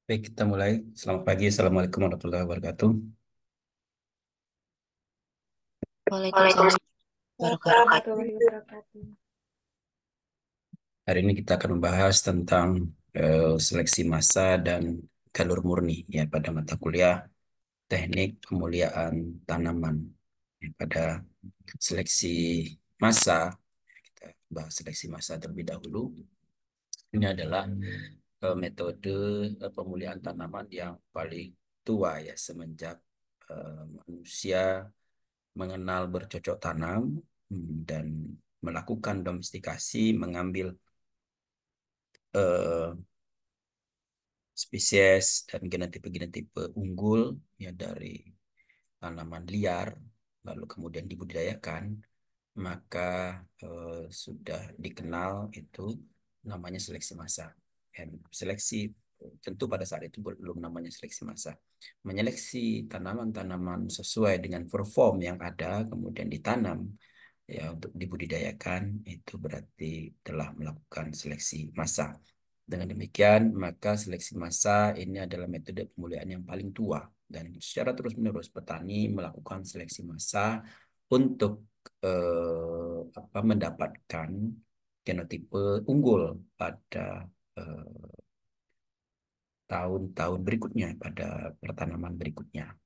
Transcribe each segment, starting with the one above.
Baik, kita mulai. Selamat pagi. Assalamualaikum warahmatullahi wabarakatuh. Waalaikumsalam warahmatullahi wabarakatuh. Warahmatullahi wabarakatuh. Hari ini kita akan membahas tentang seleksi massa dan galur murni ya pada mata kuliah teknik pemuliaan tanaman. Ya, pada seleksi massa, kita bahas seleksi massa terlebih dahulu. Ini adalah metode pemulihan tanaman yang paling tua ya semenjak manusia mengenal bercocok tanam dan melakukan domestikasi, mengambil eh, spesies dan genotipe-genotipe unggul ya dari tanaman liar, lalu kemudian dibudidayakan, maka sudah dikenal itu namanya seleksi massa. Dan seleksi tentu pada saat itu belum namanya seleksi massa. Menyeleksi tanaman-tanaman sesuai dengan perform yang ada, kemudian ditanam ya untuk dibudidayakan itu berarti telah melakukan seleksi massa. Dengan demikian, maka seleksi massa ini adalah metode pemulihan yang paling tua dan secara terus-menerus petani melakukan seleksi massa untuk mendapatkan genotipe unggul pada eh, tahun-tahun berikutnya, pada pertanaman berikutnya.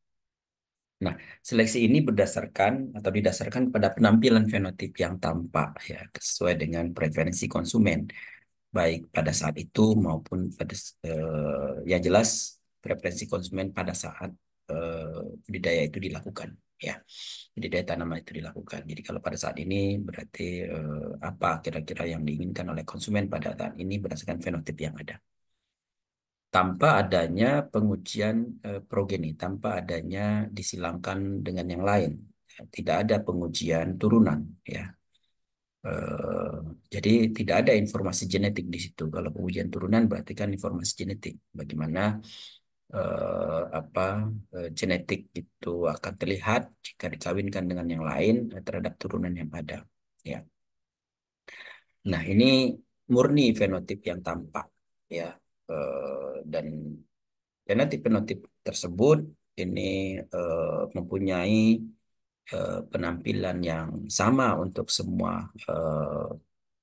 Nah, seleksi ini berdasarkan atau didasarkan pada penampilan fenotip yang tampak ya sesuai dengan preferensi konsumen baik pada saat itu maupun pada yang jelas preferensi konsumen pada saat budidaya itu dilakukan ya. Budidaya tanaman itu dilakukan. Jadi kalau pada saat ini berarti apa kira-kira yang diinginkan oleh konsumen pada saat ini berdasarkan fenotip yang ada tanpa adanya pengujian progeni, tanpa adanya disilangkan dengan yang lain. Ya, tidak ada pengujian turunan, ya. Eh, jadi tidak ada informasi genetik di situ. Kalau pengujian turunan berarti kan informasi genetik. Bagaimana apa genetik itu akan terlihat jika dikawinkan dengan yang lain terhadap turunan yang ada. Ya. Nah, ini murni fenotip yang tampak, ya. Dan fenotip-fenotip tersebut ini mempunyai penampilan yang sama untuk semua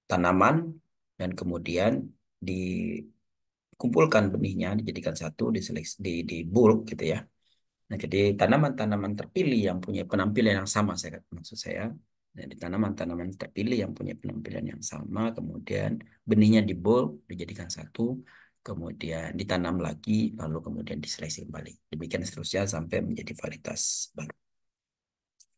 tanaman dan kemudian dikumpulkan benihnya dijadikan satu diseleksi di bulk gitu ya. Nah, jadi tanaman-tanaman terpilih yang punya penampilan yang sama maksud saya. Nah, di tanaman-tanaman terpilih yang punya penampilan yang sama, kemudian benihnya di bulk dijadikan satu, kemudian ditanam lagi, lalu kemudian diseleksi kembali. Demikian seterusnya sampai menjadi varietas baru.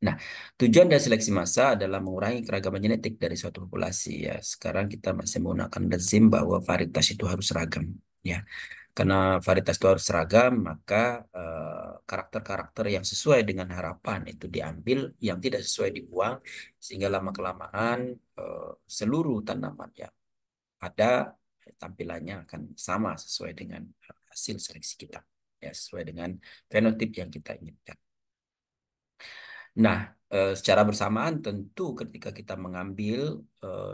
Nah, tujuan dari seleksi massa adalah mengurangi keragaman genetik dari suatu populasi ya. Sekarang kita masih menggunakan rezim bahwa varietas itu harus seragam ya. Karena varietas itu harus seragam, maka karakter-karakter yang sesuai dengan harapan itu diambil, yang tidak sesuai dibuang, sehingga lama-kelamaan seluruh tanaman yang ada tampilannya akan sama sesuai dengan hasil seleksi kita, ya sesuai dengan fenotip yang kita inginkan. Nah, secara bersamaan tentu ketika kita mengambil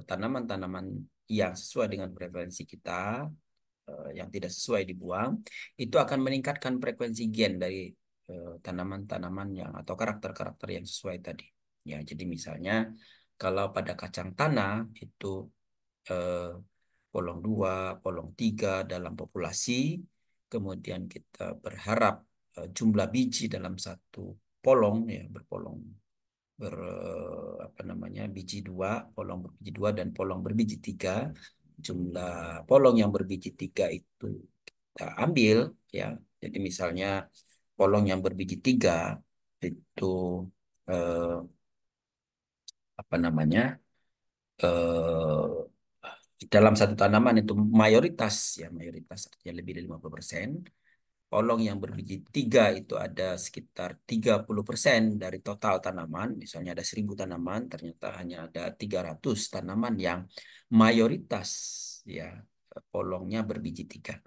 tanaman-tanaman yang sesuai dengan preferensi kita, yang tidak sesuai dibuang, itu akan meningkatkan frekuensi gen dari tanaman-tanaman yang atau karakter-karakter yang sesuai tadi. Ya, jadi misalnya kalau pada kacang tanah itu eh, polong 2, polong 3 dalam populasi, kemudian kita berharap jumlah biji dalam satu polong ya berpolong apa namanya biji 2, polong berbiji 2 dan polong berbiji 3. Jumlah polong yang berbiji 3 itu kita ambil ya. Jadi misalnya polong yang berbiji 3 itu eh, apa namanya dalam satu tanaman itu mayoritas artinya lebih dari 50%. Polong yang berbiji 3 itu ada sekitar 30% dari total tanaman. Misalnya ada 1.000 tanaman, ternyata hanya ada 300 tanaman yang mayoritas ya polongnya berbiji 3.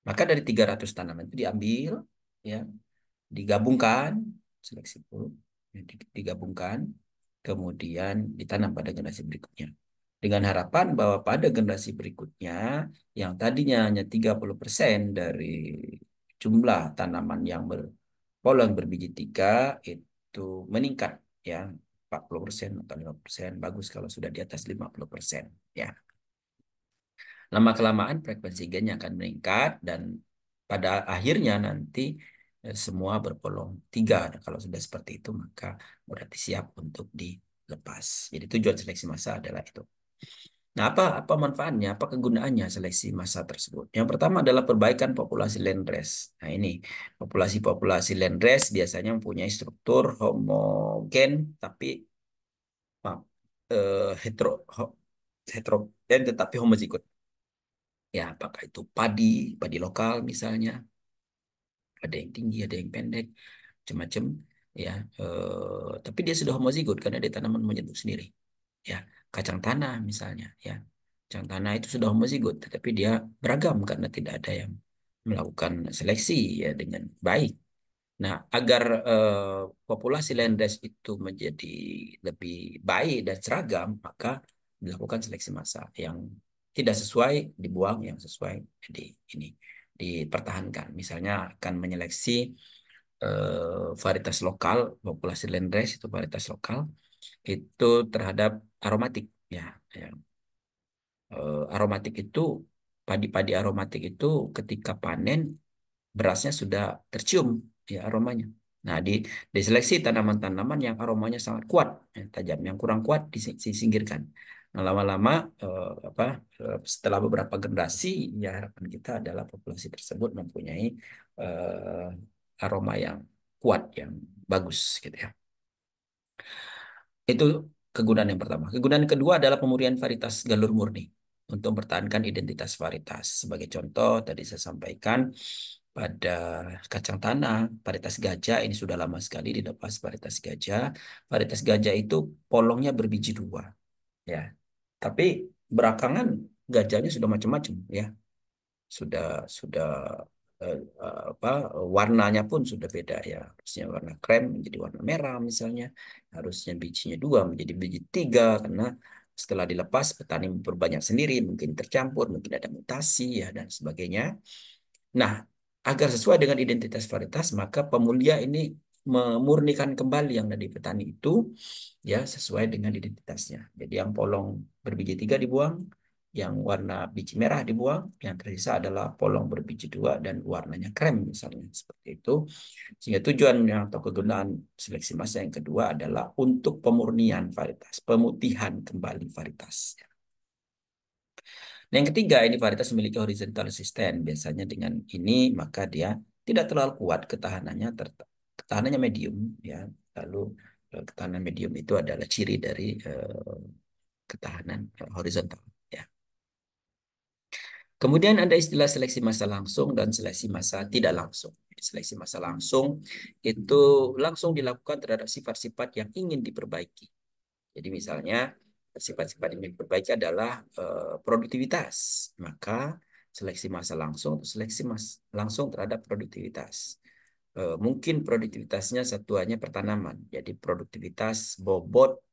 Maka dari 300 tanaman itu diambil ya, digabungkan seleksi pool, ya, digabungkan kemudian ditanam pada generasi berikutnya. Dengan harapan bahwa pada generasi berikutnya yang tadinya hanya 30% dari jumlah tanaman yang berpolon berbiji 3 itu meningkat ya 40% atau 50%, bagus kalau sudah di atas 50% ya. Lama-kelamaan frekuensi gennya akan meningkat dan pada akhirnya nanti semua berpolong 3. Nah, kalau sudah seperti itu maka berarti siap untuk dilepas. Jadi tujuan seleksi massa adalah itu. Nah, apa manfaatnya, apa kegunaannya seleksi massa tersebut? Yang pertama adalah perbaikan populasi landrace. Nah, ini populasi landrace biasanya mempunyai struktur homogen tapi maaf, heterogen tetapi homozigot. Ya, apakah itu padi lokal misalnya, ada yang tinggi, ada yang pendek, macam-macam ya. Tapi dia sudah homozigot karena dia tanaman menyentuh sendiri. Ya, kacang tanah misalnya ya. Kacang tanah itu sudah homozigot, tetapi dia beragam karena tidak ada yang melakukan seleksi ya dengan baik. Nah, agar populasi landrace itu menjadi lebih baik dan seragam, maka dilakukan seleksi massa. Yang tidak sesuai dibuang, yang sesuai di ini dipertahankan. Misalnya akan menyeleksi varietas lokal, populasi landrace itu varietas lokal itu terhadap aromatik ya. Ya. Aromatik itu padi-padi aromatik itu ketika panen berasnya sudah tercium ya aromanya. Nah, diseleksi tanaman-tanaman yang aromanya sangat kuat, ya, tajam, yang kurang kuat disingkirkan. Nah, lama-lama setelah beberapa generasi, ya harapan kita adalah populasi tersebut mempunyai eh, aroma yang kuat, yang bagus, gitu ya. Itu kegunaan yang pertama. Kegunaan yang kedua adalah pemurnian varietas galur murni untuk mempertahankan identitas varietas. Sebagai contoh, tadi saya sampaikan pada kacang tanah, varietas gajah ini sudah lama sekali dilepas varietas gajah. Varietas gajah itu polongnya berbiji 2, ya. Tapi belakangan gajahnya sudah macam-macam, ya. Sudah eh, apa warnanya pun sudah beda ya. Harusnya warna krem menjadi warna merah misalnya. Harusnya bijinya 2 menjadi biji 3 karena setelah dilepas petani memperbanyak sendiri, mungkin tercampur, mungkin ada mutasi ya dan sebagainya. Nah, agar sesuai dengan identitas varietas, maka pemulia ini memurnikan kembali yang dari petani itu ya sesuai dengan identitasnya. Jadi yang polong berbiji 3 dibuang, yang warna biji merah dibuang, yang tersisa adalah polong berbiji 2 dan warnanya krem misalnya seperti itu. Sehingga tujuannya atau kegunaan seleksi massa yang kedua adalah untuk pemurnian varietas, pemutihan kembali varietas. Nah, yang ketiga, ini varietas memiliki horizontal resisten. Biasanya dengan ini maka dia tidak terlalu kuat ketahanannya, ketahanannya medium ya. Lalu ketahanan medium itu adalah ciri dari ketahanan horizontal ya. Kemudian ada istilah seleksi massa langsung dan seleksi massa tidak langsung. Jadi, seleksi massa langsung itu langsung dilakukan terhadap sifat-sifat yang ingin diperbaiki. Jadi misalnya sifat-sifat yang diperbaiki adalah produktivitas. Maka seleksi massa langsung atau seleksi langsung terhadap produktivitas. Mungkin produktivitasnya satuannya pertanaman. Jadi produktivitas bobot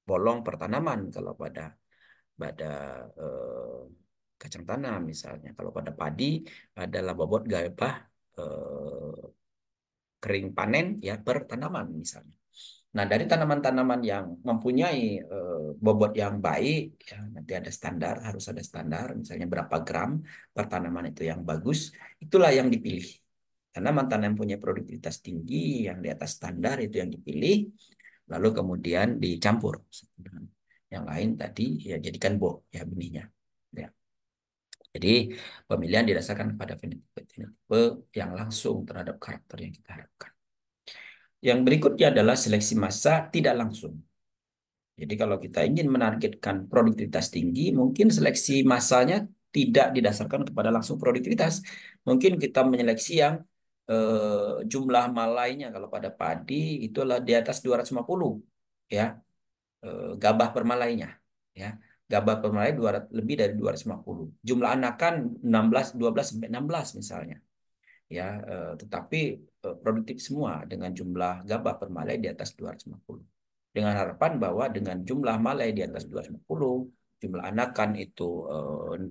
bolong pertanaman kalau pada pada eh, kacang tanah misalnya. Kalau pada padi adalah bobot gabah eh, kering panen ya per tanaman misalnya. Nah, dari tanaman-tanaman yang mempunyai bobot yang baik, ya, nanti ada standar, harus ada standar, misalnya berapa gram per tanaman itu yang bagus, itulah yang dipilih. Tanaman-tanaman yang punya produktivitas tinggi, yang di atas standar itu yang dipilih, lalu kemudian dicampur dengan yang lain tadi, ya jadikan ya benihnya. Ya. Jadi pemilihan didasarkan pada fenotipe yang langsung terhadap karakter yang kita harapkan. Yang berikutnya adalah seleksi massa tidak langsung. Jadi kalau kita ingin menargetkan produktivitas tinggi, mungkin seleksi massanya tidak didasarkan kepada langsung produktivitas. Mungkin kita menyeleksi yang jumlah malainya kalau pada padi itulah di atas 250 ya, gabah per malainya ya. Gabah per malai 200, lebih dari 250. Jumlah anakan 16 12 sampai 16 misalnya ya, tetapi produktif semua dengan jumlah gabah per malai di atas 250. Dengan harapan bahwa dengan jumlah malai di atas 250 jumlah anakan itu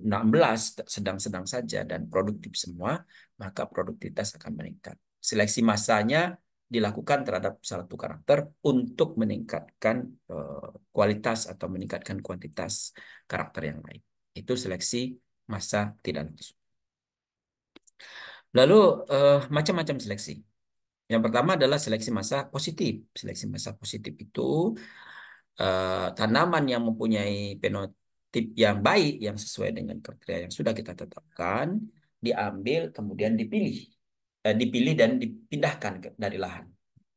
16, sedang-sedang saja dan produktif semua, maka produktivitas akan meningkat. Seleksi massanya dilakukan terhadap satu karakter untuk meningkatkan kualitas atau meningkatkan kuantitas karakter yang lain. Itu seleksi massa tidak langsung. Lalu macam-macam seleksi. Yang pertama adalah seleksi massa positif. Seleksi massa positif itu tanaman yang mempunyai fenotip yang baik, yang sesuai dengan kriteria yang sudah kita tetapkan, diambil kemudian dipilih, dipilih dan dipindahkan dari lahan.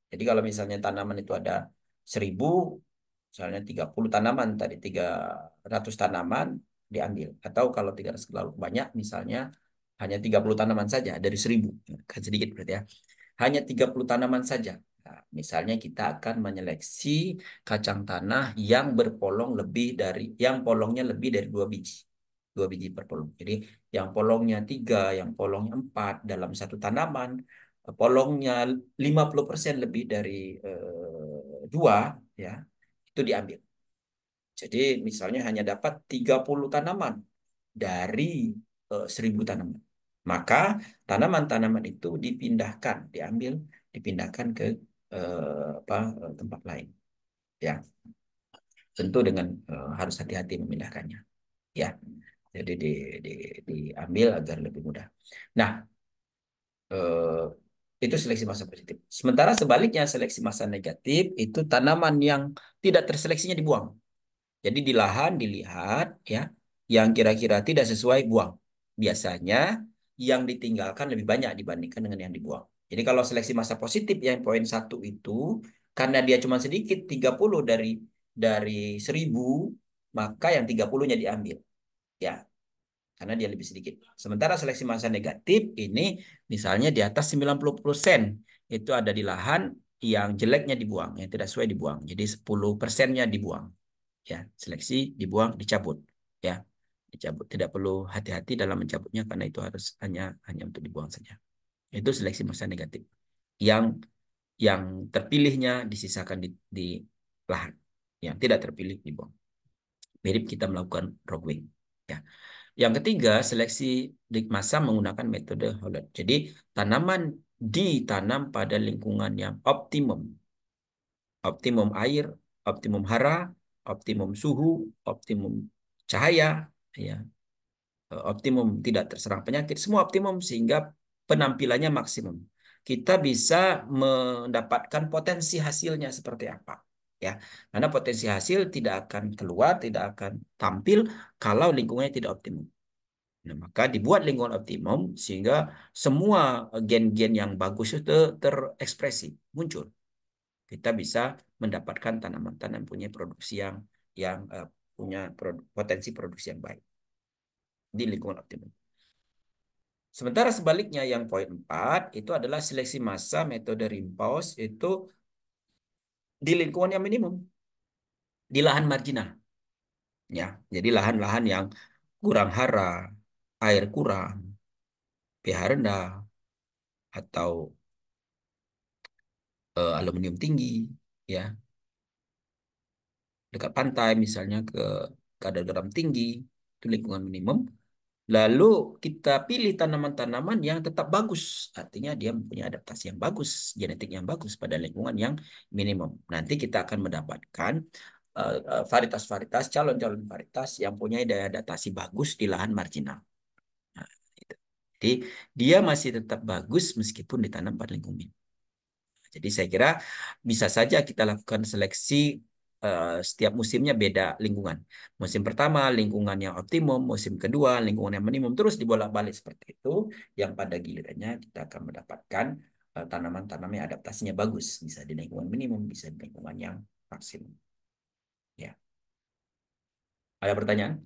Jadi kalau misalnya tanaman itu ada 1.000, misalnya 30 tanaman tadi, 300 tanaman diambil. Atau kalau 300 terlalu banyak, misalnya hanya 30 tanaman saja dari 1.000, kan sedikit berarti ya. Hanya 30 tanaman saja. Nah, misalnya kita akan menyeleksi kacang tanah yang berpolong lebih dari, yang polongnya lebih dari 2 biji. 2 biji per polong. Jadi yang polongnya 3, yang polongnya 4 dalam satu tanaman, polongnya 50% lebih dari 2, ya, itu diambil. Jadi misalnya hanya dapat 30 tanaman dari 1.000 tanaman. Maka tanaman-tanaman itu dipindahkan, diambil, dipindahkan ke tempat lain. Ya, tentu dengan harus hati-hati memindahkannya. Ya, jadi di, diambil agar lebih mudah. Nah, eh, itu seleksi massa positif. Sementara sebaliknya seleksi massa negatif itu tanaman yang tidak terseleksinya dibuang. Jadi di lahan dilihat ya, yang kira-kira tidak sesuai buang. Biasanya yang ditinggalkan lebih banyak dibandingkan dengan yang dibuang. Jadi kalau seleksi massa positif yang poin 1 itu, karena dia cuma sedikit 30 dari 1.000, maka yang 30-nya diambil. Ya, karena dia lebih sedikit. Sementara seleksi massa negatif ini misalnya di atas 90% itu ada di lahan yang jeleknya dibuang, yang tidak sesuai dibuang. Jadi 10%-nya dibuang, ya, seleksi, dibuang, dicabut, ya, dicabut. Tidak perlu hati-hati dalam mencabutnya karena itu harus hanya hanya untuk dibuang saja. Itu seleksi massa negatif yang terpilihnya disisakan di lahan, yang tidak terpilih dibuang. Mirip kita melakukan drawing, ya. Yang ketiga, seleksi massa menggunakan metode Holland. Jadi tanaman ditanam pada lingkungan yang optimum, optimum air, optimum hara, optimum suhu, optimum cahaya, ya, optimum tidak terserang penyakit, semua optimum sehingga penampilannya maksimum. Kita bisa mendapatkan potensi hasilnya seperti apa, ya. Karena potensi hasil tidak akan keluar, tidak akan tampil kalau lingkungannya tidak optimum. Nah, maka dibuat lingkungan optimum sehingga semua gen-gen yang bagus itu terekspresi, muncul. Kita bisa mendapatkan tanaman-tanaman punya produksi yang punya potensi produksi yang baik di lingkungan optimum. Sementara sebaliknya yang poin 4 itu adalah seleksi massa metode Rimphaus itu di lingkungan yang minimum, di lahan marginal. Ya, jadi lahan-lahan yang kurang hara, air kurang, pH rendah, atau aluminium tinggi, ya, dekat pantai misalnya kadar garam tinggi, itu lingkungan minimum. Lalu kita pilih tanaman-tanaman yang tetap bagus, artinya dia mempunyai adaptasi yang bagus, genetik yang bagus pada lingkungan yang minimum. Nanti kita akan mendapatkan varietas-varietas, calon-calon varietas yang punya daya adaptasi bagus di lahan marginal. Nah, itu. Jadi dia masih tetap bagus meskipun ditanam pada lingkungan. Jadi saya kira bisa saja kita lakukan seleksi setiap musimnya beda lingkungan. Musim pertama lingkungan yang optimum, musim kedua lingkungan yang minimum, terus dibolak-balik seperti itu. Yang pada gilirannya kita akan mendapatkan tanaman-tanaman yang adaptasinya bagus, bisa di lingkungan minimum, bisa di lingkungan yang maksimum. Ya, ada pertanyaan?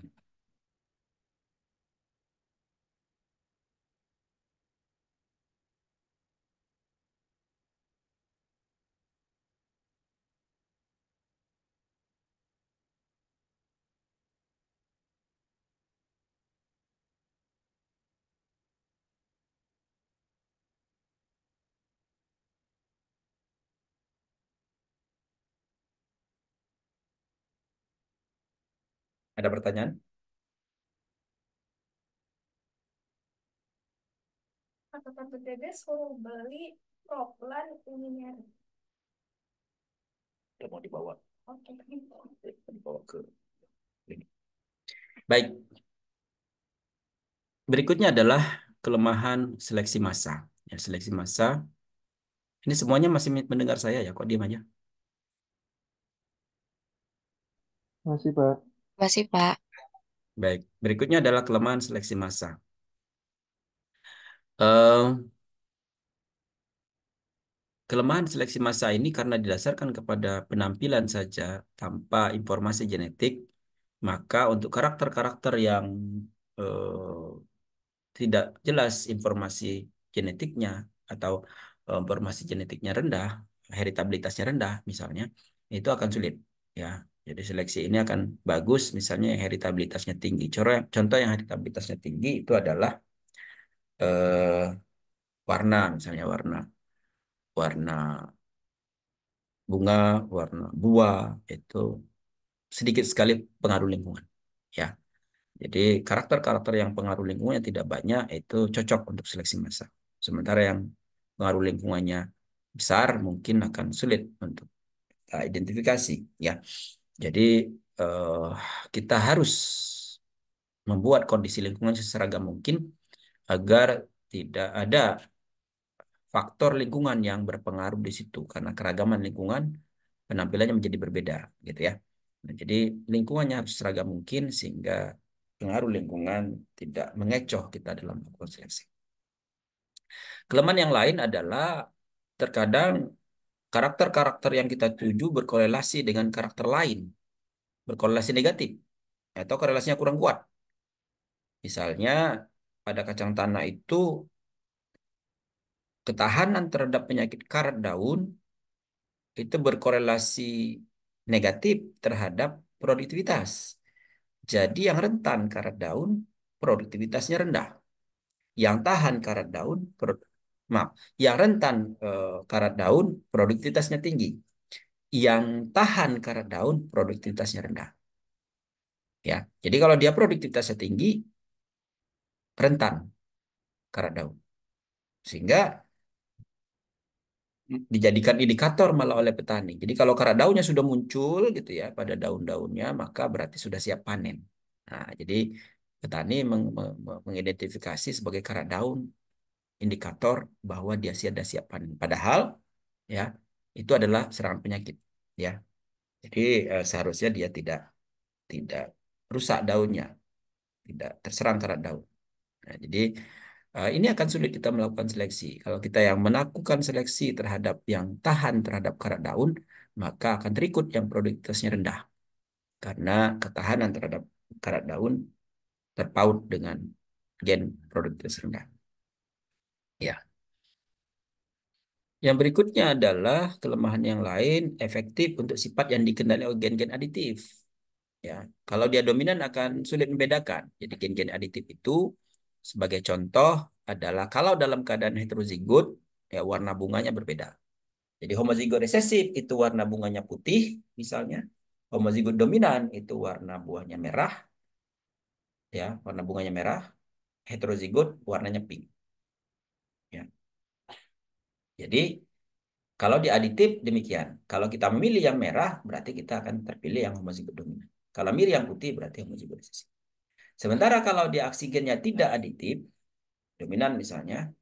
Ada pertanyaan? Kata Tante Dede suruh beli proplan ini. Udah mau dibawa. Oke. Dibawa ke ini. Baik, berikutnya adalah kelemahan seleksi massa. Ya, seleksi massa. Ini semuanya masih mendengar saya ya, kok diam aja? Masih, Pak. Masih, Pak. Baik, berikutnya adalah kelemahan seleksi massa. Eh, Kelemahan seleksi massa ini karena didasarkan kepada penampilan saja tanpa informasi genetik, maka untuk karakter-karakter yang eh, tidak jelas informasi genetiknya atau informasi genetiknya rendah, heritabilitasnya rendah misalnya, itu akan sulit ya. Jadi seleksi ini akan bagus misalnya yang heritabilitasnya tinggi. Contoh yang heritabilitasnya tinggi itu adalah eh, warna misalnya warna warna bunga, warna buah itu sedikit sekali pengaruh lingkungan ya. Jadi karakter-karakter yang pengaruh lingkungannya tidak banyak itu cocok untuk seleksi massa. Sementara yang pengaruh lingkungannya besar mungkin akan sulit untuk kita identifikasi ya. Jadi eh, kita harus membuat kondisi lingkungan seseragam mungkin agar tidak ada faktor lingkungan yang berpengaruh di situ karena keragaman lingkungan penampilannya menjadi berbeda gitu ya. Nah, jadi lingkungannya harus seragam mungkin sehingga pengaruh lingkungan tidak mengecoh kita dalam melakukan seleksi. Kelemahan yang lain adalah terkadang karakter-karakter yang kita tuju berkorelasi dengan karakter lain, berkorelasi negatif atau korelasinya kurang kuat. Misalnya pada kacang tanah itu ketahanan terhadap penyakit karat daun itu berkorelasi negatif terhadap produktivitas. Jadi yang rentan karat daun produktivitasnya rendah. Yang tahan karat daun, maaf, yang rentan karat daun produktivitasnya tinggi. Yang tahan karat daun produktivitasnya rendah. Ya, jadi kalau dia produktivitasnya tinggi, rentan karat daun. Sehingga dijadikan indikator malah oleh petani. Jadi kalau karat daunnya sudah muncul gitu ya pada daun-daunnya, maka berarti sudah siap panen. Nah, jadi petani mengidentifikasi sebagai karat daun indikator bahwa dia sudah siap panen. Padahal ya itu adalah serangan penyakit ya. Jadi seharusnya dia tidak rusak daunnya, tidak terserang karat daun. Nah, jadi ini akan sulit kita melakukan seleksi. Kalau kita yang melakukan seleksi terhadap yang tahan terhadap karat daun, maka akan terikut yang produktivitasnya rendah karena ketahanan terhadap karat daun terpaut dengan gen produktivitas rendah. Ya. Yang berikutnya adalah kelemahan yang lain efektif untuk sifat yang dikendalikan oleh gen-gen aditif. Ya, kalau dia dominan akan sulit membedakan. Jadi gen-gen aditif itu sebagai contoh adalah kalau dalam keadaan heterozigot, ya warna bunganya berbeda. Jadi homozigot resesif itu warna bunganya putih, misalnya. Homozigot dominan itu warna buahnya merah, ya warna bunganya merah. Heterozigot warnanya pink. Ya. Jadi kalau di aditif demikian. Kalau kita memilih yang merah, berarti kita akan terpilih yang homozigot dominan. Kalau milih yang putih, berarti homozigot resesif. Sementara kalau di oksigennya tidak aditif, dominan misalnya,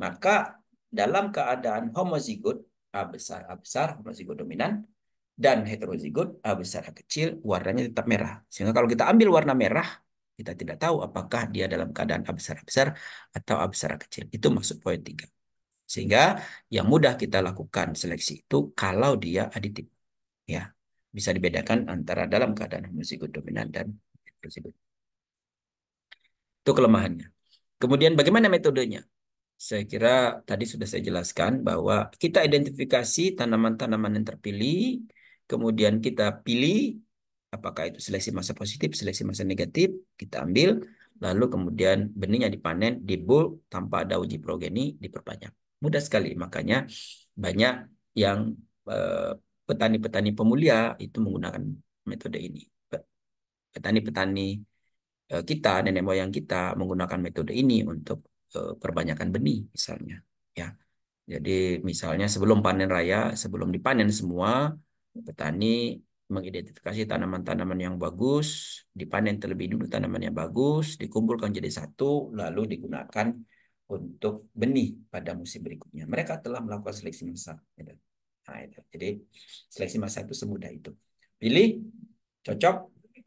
maka dalam keadaan homozigot A besar, homozigot dominan, dan heterozigot A besar A kecil, warnanya tetap merah. Sehingga kalau kita ambil warna merah, kita tidak tahu apakah dia dalam keadaan A besar atau A besar A kecil. Itu maksud poin 3. Sehingga yang mudah kita lakukan seleksi itu kalau dia aditif. Ya, bisa dibedakan antara dalam keadaan homozigot dominan dan heterozigot. Itu kelemahannya. Kemudian bagaimana metodenya? Saya kira tadi sudah saya jelaskan bahwa kita identifikasi tanaman-tanaman yang terpilih, kemudian kita pilih apakah itu seleksi massa positif, seleksi massa negatif, kita ambil, lalu kemudian benihnya dipanen, dibulk tanpa ada uji progeni, diperbanyak. Mudah sekali, makanya banyak yang eh, petani-petani pemulia itu menggunakan metode ini. petani-petani kita, nenek moyang kita menggunakan metode ini untuk perbanyakan benih misalnya. Ya, jadi misalnya sebelum panen raya, sebelum dipanen semua, petani mengidentifikasi tanaman-tanaman yang bagus, dipanen terlebih dulu tanaman yang bagus, dikumpulkan jadi satu, lalu digunakan untuk benih pada musim berikutnya. Mereka telah melakukan seleksi massa. Gitu. Nah, itu. Jadi seleksi massa itu semudah itu. Pilih, cocok,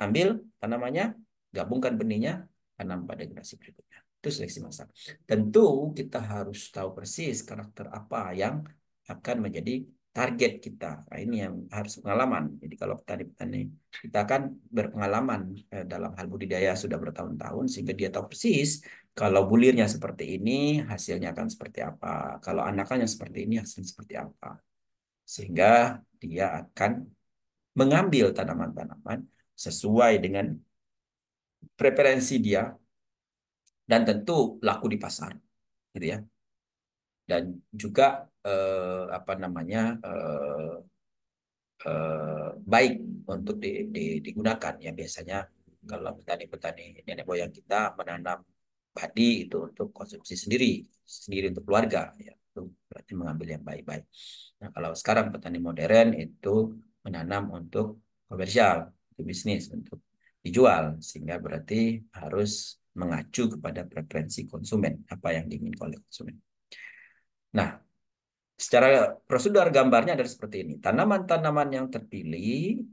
ambil tanamannya, gabungkan benihnya, tanam pada generasi berikutnya. Itu seleksi massa. Tentu kita harus tahu persis karakter apa yang akan menjadi target kita. Nah, ini yang harus pengalaman. Jadi kalau petani-petani kita kan berpengalaman dalam hal budidaya sudah bertahun-tahun sehingga dia tahu persis kalau bulirnya seperti ini hasilnya akan seperti apa. Kalau anakannya seperti ini hasilnya seperti apa. Sehingga dia akan mengambil tanaman-tanaman sesuai dengan preferensi dia dan tentu laku di pasar, gitu ya. Dan juga apa namanya baik untuk digunakan ya biasanya kalau petani-petani nenek moyang kita menanam padi itu untuk konsumsi sendiri sendiri untuk keluarga ya itu berarti mengambil yang baik-baik. Nah kalau sekarang petani modern itu menanam untuk komersial untuk bisnis untuk dijual sehingga berarti harus mengacu kepada preferensi konsumen apa yang diinginkan oleh konsumen. Nah, secara prosedur gambarnya adalah seperti ini. Tanaman-tanaman yang terpilih,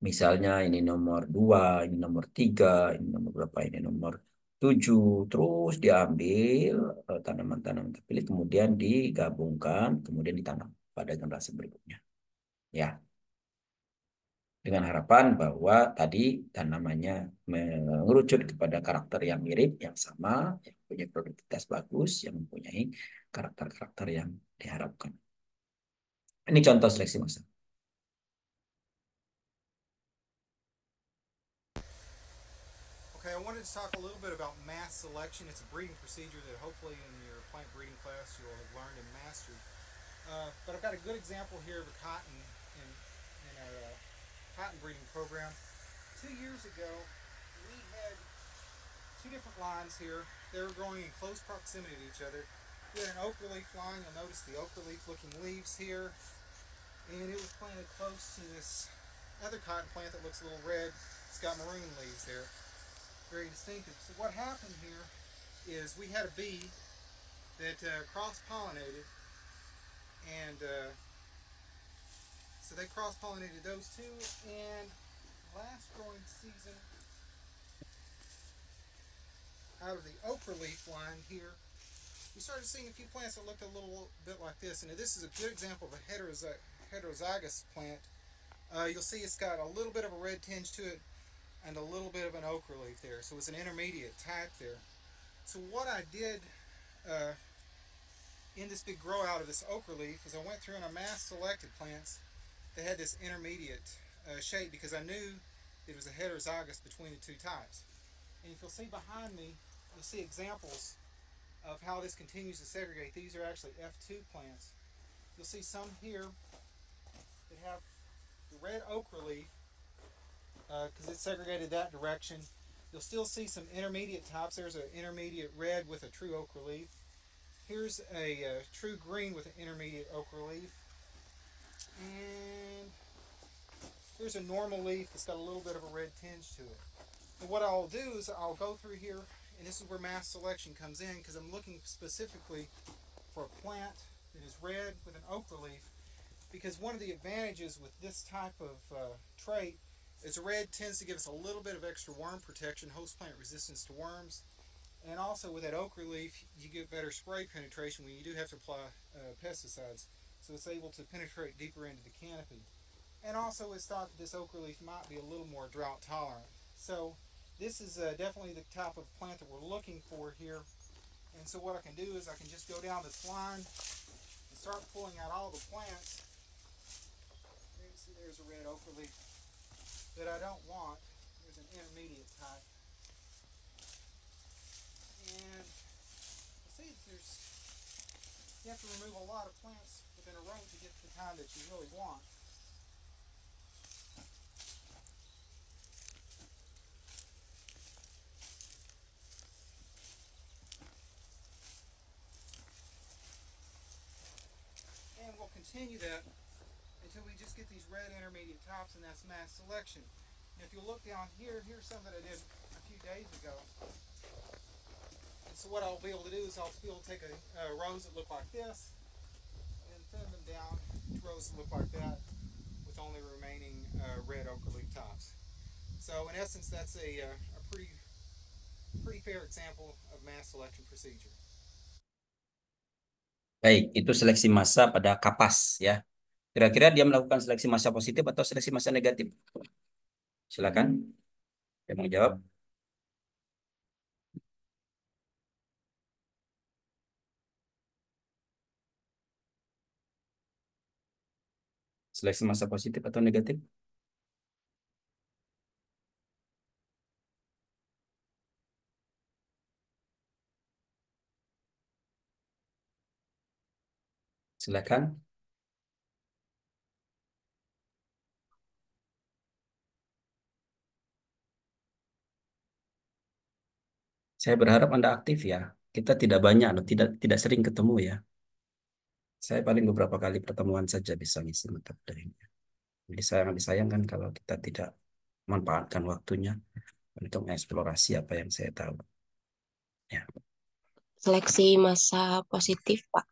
misalnya ini nomor 2, ini nomor 3, ini nomor berapa, ini nomor 7, terus diambil tanaman-tanaman terpilih, kemudian digabungkan, kemudian ditanam pada generasi berikutnya. Ya, dengan harapan bahwa tadi tanamannya mengerucut kepada karakter yang mirip, yang sama, yang punya produktivitas bagus, yang mempunyai karakter-karakter yang diharapkan. Ini contoh seleksi massa. Okay, I wanted to talk a little bit about mass selection. It's a breeding procedure that hopefully in your plant breeding class you'll have learned and mastered. But I've got a good example here of a cotton in our cotton breeding program. 2 years ago, we had two different lines here. They were growing in close proximity to each other. We had an ochre leaf line. You'll notice the ochre leaf looking leaves here. And it was planted close to this other cotton plant that looks a little red. It's got maroon leaves there. Very distinctive. So what happened here is we had a bee that cross-pollinated, and so they cross-pollinated those two, and last growing season, out of the ochre leaf line here, we started seeing a few plants that looked a little bit like this, and this is a good example of a heterozygous plant. You'll see it's got a little bit of a red tinge to it, and a little bit of an ochre leaf there. So it's an intermediate type there. So what I did in this big grow out of this ochre leaf is I went through and I mass selected plants that had this intermediate shape because I knew it was a heterozygous between the two types. And if you'll see behind me, you'll see examples of how this continues to segregate. These are actually F2 plants. You'll see some here that have the red ochre leaf because it segregated that direction. You'll still see some intermediate types. There's an intermediate red with a true ochre leaf. Here's a true green with an intermediate ochre leaf. And here's a normal leaf that's got a little bit of a red tinge to it. And what I'll do is I'll go through here, and this is where mass selection comes in because I'm looking specifically for a plant that is red with an ochre leaf, because one of the advantages with this type of trait is red tends to give us a little bit of extra worm protection, host plant resistance to worms, and also with that ochre leaf you get better spray penetration when you do have to apply pesticides, so it's able to penetrate deeper into the canopy. And also it's thought that this ochre leaf might be a little more drought tolerant. So this is definitely the type of plant that we're looking for here. And so what I can do is I can just go down this line and start pulling out all the plants. You can see there's a red ochre leaf that I don't want. There's an intermediate type. And see, you have to remove a lot of plants within a row to get the kind that you really want. continue that until we just get these red intermediate tops, and that's mass selection. And if you look down here, here's some that I did a few days ago. And so what I'll be able to do is I'll be able to take rows that look like this and thin them down to rows that look like that with only remaining red ochre leaf tops. So in essence, that's a pretty fair example of mass selection procedure. Baik, itu seleksi massa pada kapas ya. Kira-kira dia melakukan seleksi massa positif atau seleksi massa negatif? Silakan. Yang mau jawab. Seleksi massa positif atau negatif? Silakan. Saya berharap Anda aktif ya. Kita tidak banyak, tidak sering ketemu ya. Saya paling beberapa kali pertemuan saja bisa ngisi mata kuliahnya. Jadi sangat disayangkan kalau kita tidak memanfaatkan waktunya untuk mengeksplorasi apa yang saya tahu. Ya, Seleksi massa positif, Pak.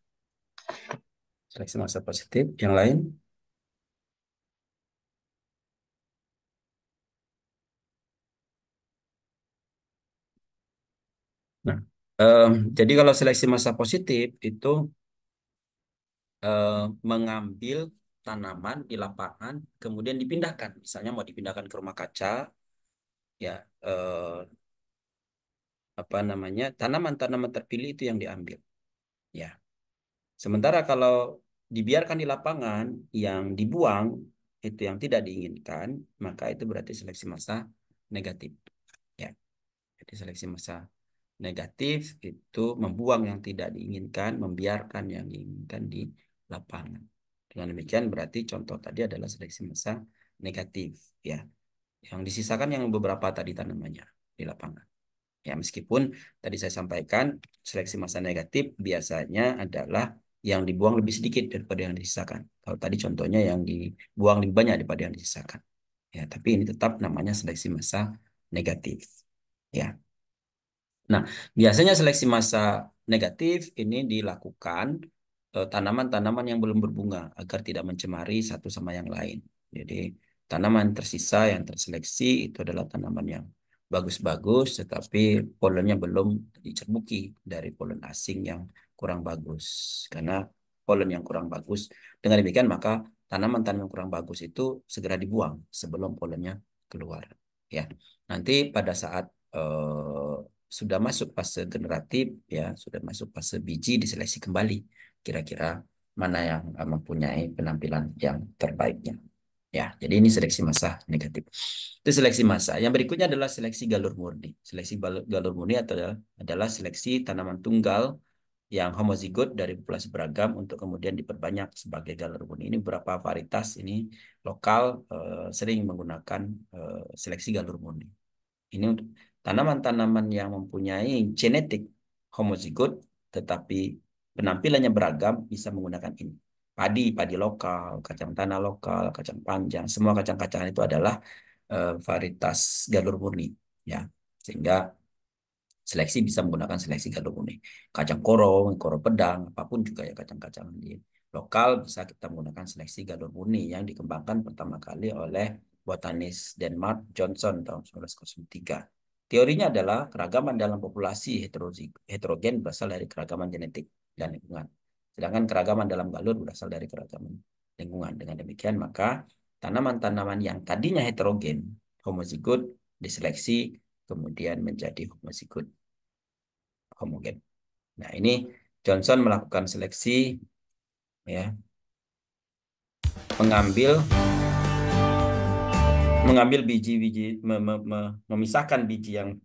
seleksi massa positif. Yang lain? Nah, jadi kalau seleksi massa positif itu mengambil tanaman di lapangan kemudian dipindahkan, misalnya mau dipindahkan ke rumah kaca, ya apa namanya tanaman-tanaman terpilih itu yang diambil, ya. Sementara kalau dibiarkan di lapangan yang dibuang itu yang tidak diinginkan, maka itu berarti seleksi massa negatif, ya. Jadi seleksi massa negatif itu membuang yang tidak diinginkan, membiarkan yang diinginkan di lapangan. Dengan demikian berarti contoh tadi adalah seleksi massa negatif, ya. Yang disisakan yang beberapa tadi tanamannya di lapangan. Ya, meskipun tadi saya sampaikan seleksi massa negatif biasanya adalah yang dibuang lebih sedikit daripada yang disisakan. Kalau tadi contohnya yang dibuang lebih banyak daripada yang disisakan. Ya, tapi ini tetap namanya seleksi massa negatif. Ya. Nah, biasanya seleksi massa negatif ini dilakukan tanaman-tanaman yang belum berbunga agar tidak mencemari satu sama yang lain. Jadi, tanaman tersisa yang terseleksi itu adalah tanaman yang bagus-bagus, tetapi polennya belum dicerbuki dari polen asing yang kurang bagus. Karena polen yang kurang bagus, dengan demikian maka tanaman-tanaman yang kurang bagus itu segera dibuang sebelum polennya keluar. Ya, nanti pada saat sudah masuk fase generatif, ya sudah masuk fase biji, diseleksi kembali kira-kira mana yang mempunyai penampilan yang terbaiknya. Ya, jadi ini seleksi massa negatif. Itu seleksi massa. Yang berikutnya adalah seleksi galur murni. Seleksi galur murni adalah seleksi tanaman tunggal yang homozigot dari populasi beragam untuk kemudian diperbanyak sebagai galur murni. Ini beberapa varietas ini lokal sering menggunakan seleksi galur murni. Ini untuk tanaman-tanaman yang mempunyai genetik homozigot tetapi penampilannya beragam bisa menggunakan ini. Padi lokal, kacang tanah lokal, kacang panjang, semua kacang-kacangan itu adalah varietas galur murni, ya. Sehingga seleksi bisa menggunakan seleksi galur murni. Kacang korong, koro pedang, apapun juga ya kacang-kacangan di lokal bisa kita menggunakan seleksi galur murni yang dikembangkan pertama kali oleh botanis Denmark Johnson tahun 1903. Teorinya adalah keragaman dalam populasi heterogen berasal dari keragaman genetik dan lingkungan. Sedangkan keragaman dalam galur berasal dari keragaman lingkungan. Dengan demikian maka tanaman-tanaman yang tadinya heterogen, homozigot, diseleksi kemudian menjadi homozigot homogen. Nah, ini Johnson melakukan seleksi, ya, mengambil biji-biji, memisahkan biji yang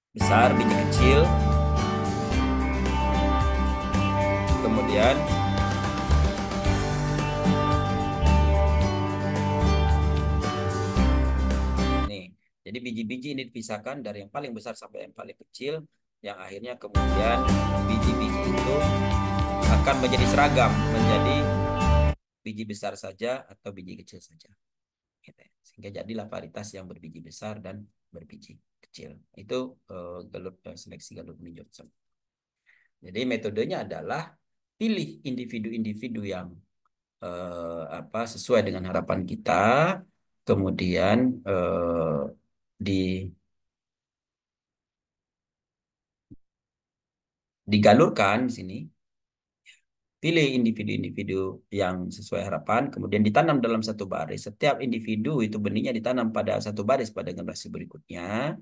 besar, biji kecil, kemudian nih, jadi biji-biji ini dipisahkan dari yang paling besar sampai yang paling kecil, yang akhirnya kemudian biji-biji itu akan menjadi seragam, menjadi biji besar saja atau biji kecil saja. Gitu ya. Sehingga jadilah varietas yang berbiji besar dan berbiji kecil. Itu seleksi galur murni Johnson. Jadi metodenya adalah pilih individu-individu yang sesuai dengan harapan kita, kemudian di digalurkan di sini. Pilih individu-individu yang sesuai harapan, kemudian ditanam dalam satu baris. Setiap individu itu benihnya ditanam pada satu baris pada generasi berikutnya.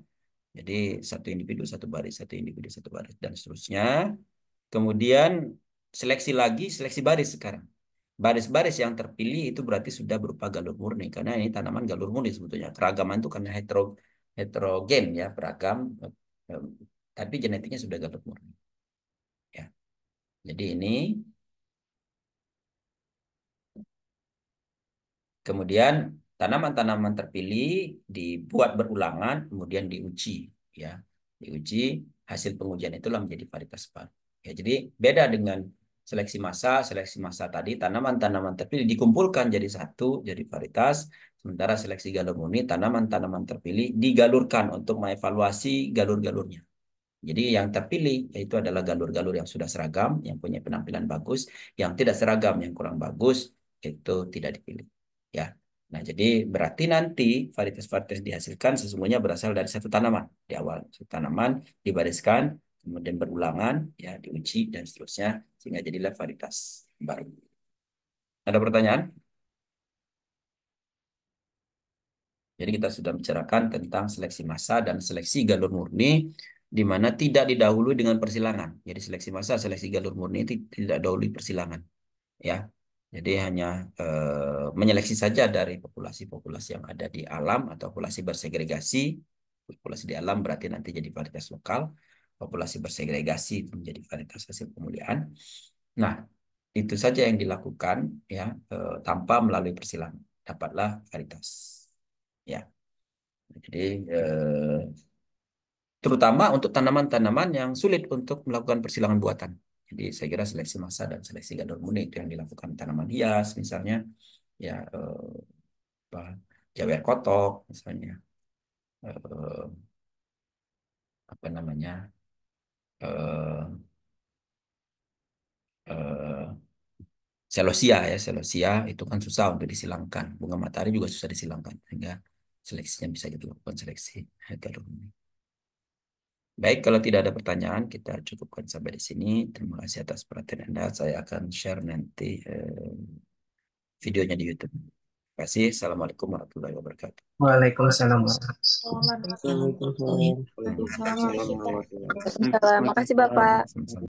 Jadi satu individu satu baris, satu individu satu baris, dan seterusnya. Kemudian seleksi lagi, seleksi baris sekarang. Baris-baris yang terpilih itu berarti sudah berupa galur murni, karena ini tanaman galur murni sebetulnya. Keragaman itu karena heterogen ya, beragam, eh, tapi genetiknya sudah galur murni. Ya. Jadi ini kemudian tanaman-tanaman terpilih dibuat berulangan, kemudian diuji, ya, diuji. Hasil pengujian itulah menjadi varietas baru. Ya, jadi beda dengan seleksi massa tadi, tanaman-tanaman terpilih dikumpulkan jadi satu, jadi varietas. Sementara seleksi galur murni, tanaman-tanaman terpilih digalurkan untuk mengevaluasi galur-galurnya. Jadi yang terpilih yaitu adalah galur-galur yang sudah seragam, yang punya penampilan bagus, yang tidak seragam, yang kurang bagus, itu tidak dipilih. Ya. Nah, jadi berarti nanti varietas-varietas dihasilkan sesungguhnya berasal dari satu tanaman di awal. Satu tanaman dibariskan, kemudian berulangan, ya diuji dan seterusnya sehingga jadilah varietas baru. Ada pertanyaan? Jadi kita sudah bicarakan tentang seleksi massa dan seleksi galur murni, di mana tidak didahului dengan persilangan. Jadi seleksi massa, seleksi galur murni itu tidak dahului persilangan, ya. Jadi hanya menyeleksi saja dari populasi-populasi yang ada di alam atau populasi bersegregasi. Populasi di alam berarti nanti jadi varietas lokal. Populasi bersegregasi itu menjadi varietas hasil pemulihan. Nah, itu saja yang dilakukan ya tanpa melalui persilangan. Dapatlah varietas. Ya. Jadi terutama untuk tanaman-tanaman yang sulit untuk melakukan persilangan buatan. Jadi saya kira seleksi massa dan seleksi galur murni itu yang dilakukan tanaman hias misalnya, ya jawer kotok misalnya, apa namanya, celosia ya, celosia itu kan susah untuk disilangkan. Bunga matahari juga susah disilangkan, sehingga seleksinya bisa dilakukan seleksi galur murni. Baik, kalau tidak ada pertanyaan, kita cukupkan sampai di sini. Terima kasih atas perhatian Anda. Saya akan share nanti videonya di YouTube. Terima kasih. Assalamualaikum warahmatullahi wabarakatuh. Waalaikumsalam. Waalaikumsalam. Waalaikumsalam warahmatullahi wabarakatuh. Makasih Bapak. Sama-sama.